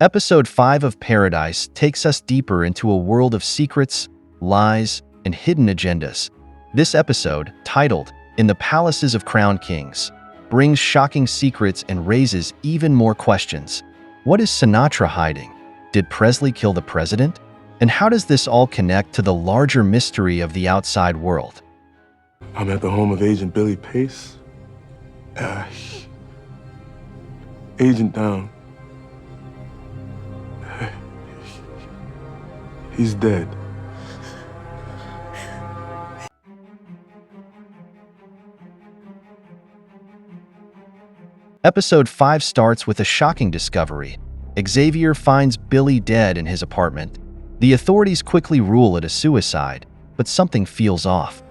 Episode 5 of Paradise takes us deeper into a world of secrets, lies, and hidden agendas. This episode, titled In the Palaces of Crowned Kings, brings shocking secrets and raises even more questions. What is Sinatra hiding? Did Presley kill the president? And how does this all connect to the larger mystery of the outside world? I'm at the home of Agent Billy Pace. Agent down. He's dead. Episode 5 starts with a shocking discovery. Xavier finds Billy dead in his apartment. The authorities quickly rule it a suicide, but something feels off.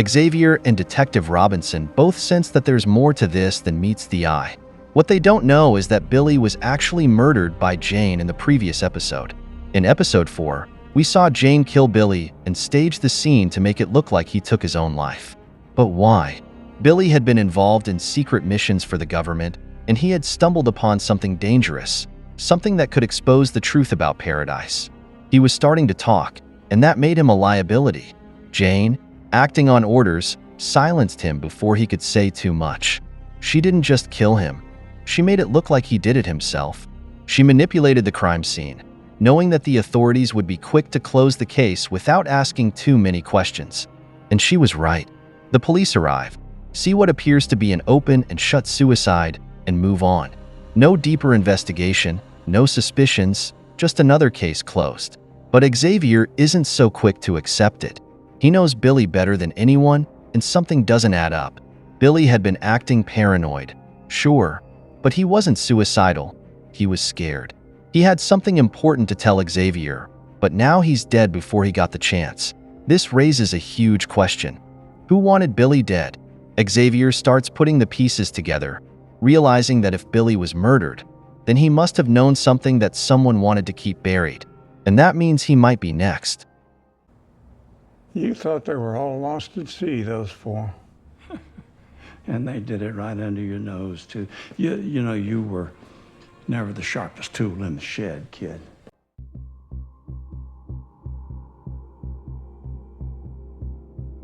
Xavier and Detective Robinson both sense that there's more to this than meets the eye. What they don't know is that Billy was actually murdered by Jane in the previous episode. In episode 4, we saw Jane kill Billy and stage the scene to make it look like he took his own life. But why? Billy had been involved in secret missions for the government, and he had stumbled upon something dangerous, something that could expose the truth about Paradise. He was starting to talk, and that made him a liability. Jane, acting on orders, silenced him before he could say too much. She didn't just kill him. She made it look like he did it himself. She manipulated the crime scene, knowing that the authorities would be quick to close the case without asking too many questions. And she was right. The police arrive, see what appears to be an open and shut suicide, and move on. No deeper investigation, no suspicions, just another case closed. But Xavier isn't so quick to accept it. He knows Billy better than anyone, and something doesn't add up. Billy had been acting paranoid, sure, but he wasn't suicidal. He was scared. He had something important to tell Xavier, but now he's dead before he got the chance. This raises a huge question. Who wanted Billy dead? Xavier starts putting the pieces together, realizing that if Billy was murdered, then he must have known something that someone wanted to keep buried. And that means he might be next. You thought they were all lost at sea, those four. And they did it right under your nose, too. You know, you were never the sharpest tool in the shed, kid.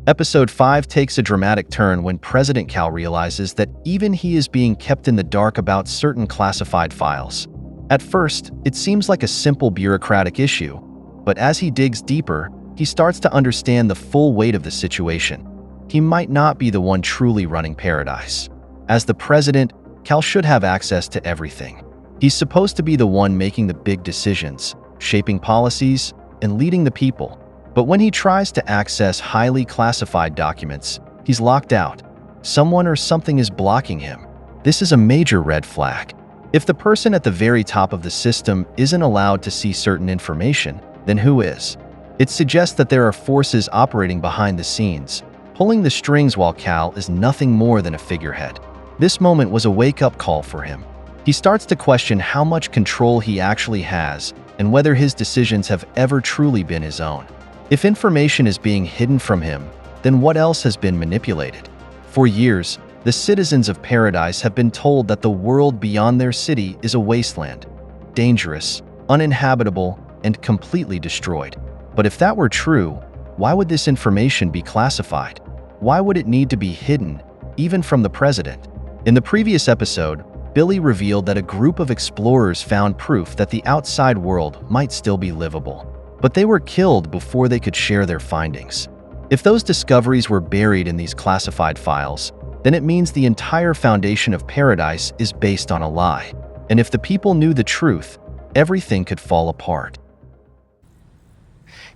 Episode 5 takes a dramatic turn when President Cal realizes that even he is being kept in the dark about certain classified files. At first, it seems like a simple bureaucratic issue, but as he digs deeper, he starts to understand the full weight of the situation. He might not be the one truly running Paradise. As the president, Cal should have access to everything. He's supposed to be the one making the big decisions, shaping policies, and leading the people. But when he tries to access highly classified documents, he's locked out. Someone or something is blocking him. This is a major red flag. If the person at the very top of the system isn't allowed to see certain information, then who is? It suggests that there are forces operating behind the scenes, pulling the strings while Cal is nothing more than a figurehead. This moment was a wake-up call for him. He starts to question how much control he actually has and whether his decisions have ever truly been his own. If information is being hidden from him, then what else has been manipulated? For years, the citizens of Paradise have been told that the world beyond their city is a wasteland, dangerous, uninhabitable, and completely destroyed. But if that were true, why would this information be classified? Why would it need to be hidden, even from the president? In the previous episode, Billy revealed that a group of explorers found proof that the outside world might still be livable. But they were killed before they could share their findings. If those discoveries were buried in these classified files, then it means the entire foundation of Paradise is based on a lie. And if the people knew the truth, everything could fall apart.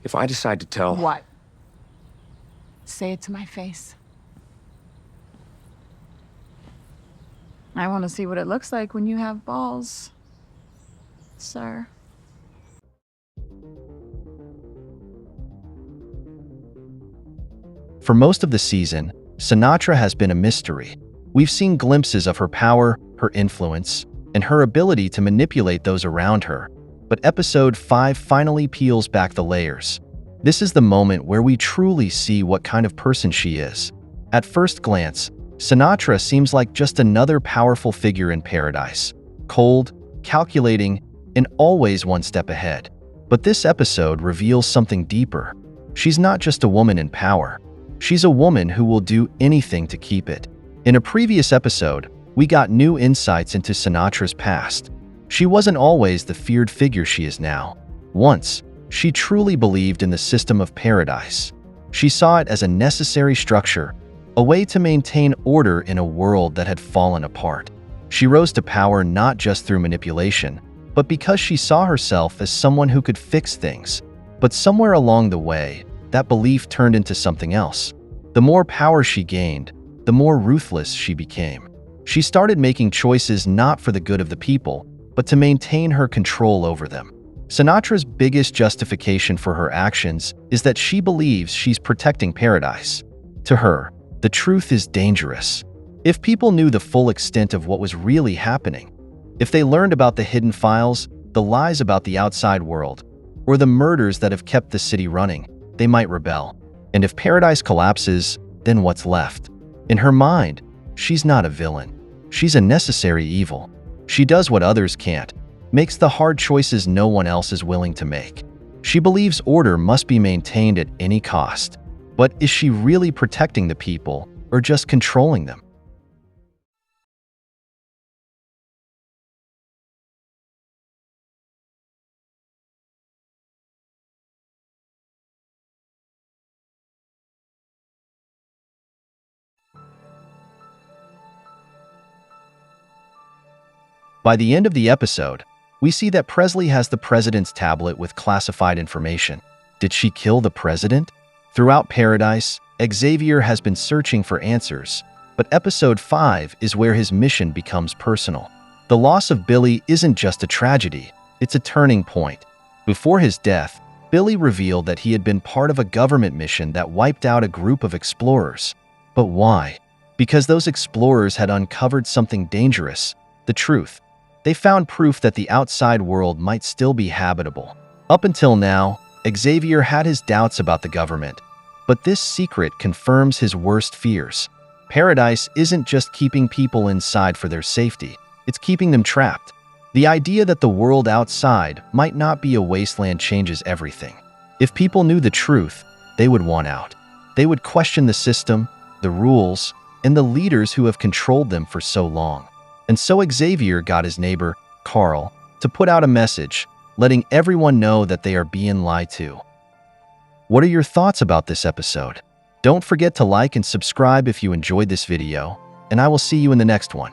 If I decide to tell... What? Say it to my face. I want to see what it looks like when you have balls, sir. For most of the season, Sinatra has been a mystery. We've seen glimpses of her power, her influence, and her ability to manipulate those around her. But episode 5 finally peels back the layers. This is the moment where we truly see what kind of person she is. At first glance, Sinatra seems like just another powerful figure in Paradise. Cold, calculating, and always one step ahead. But this episode reveals something deeper. She's not just a woman in power. She's a woman who will do anything to keep it. In a previous episode, we got new insights into Sinatra's past. She wasn't always the feared figure she is now. Once, she truly believed in the system of paradise. She saw it as a necessary structure, a way to maintain order in a world that had fallen apart. She rose to power not just through manipulation, but because she saw herself as someone who could fix things. But somewhere along the way, that belief turned into something else. The more power she gained, the more ruthless she became. She started making choices not for the good of the people, but to maintain her control over them. Sinatra's biggest justification for her actions is that she believes she's protecting paradise. To her, the truth is dangerous. If people knew the full extent of what was really happening, if they learned about the hidden files, the lies about the outside world, or the murders that have kept the city running, they might rebel. And if paradise collapses, then what's left? In her mind, she's not a villain. She's a necessary evil. She does what others can't, makes the hard choices no one else is willing to make. She believes order must be maintained at any cost. But is she really protecting the people or just controlling them? By the end of the episode, we see that Presley has the president's tablet with classified information. Did she kill the president? Throughout Paradise, Xavier has been searching for answers, but episode 5 is where his mission becomes personal. The loss of Billy isn't just a tragedy, it's a turning point. Before his death, Billy revealed that he had been part of a government mission that wiped out a group of explorers. But why? Because those explorers had uncovered something dangerous, the truth. They found proof that the outside world might still be habitable. Up until now, Xavier had his doubts about the government, but this secret confirms his worst fears. Paradise isn't just keeping people inside for their safety, it's keeping them trapped. The idea that the world outside might not be a wasteland changes everything. If people knew the truth, they would want out. They would question the system, the rules, and the leaders who have controlled them for so long. And so Xavier got his neighbor, Carl, to put out a message, letting everyone know that they are being lied to. What are your thoughts about this episode? Don't forget to like and subscribe if you enjoyed this video, and I will see you in the next one.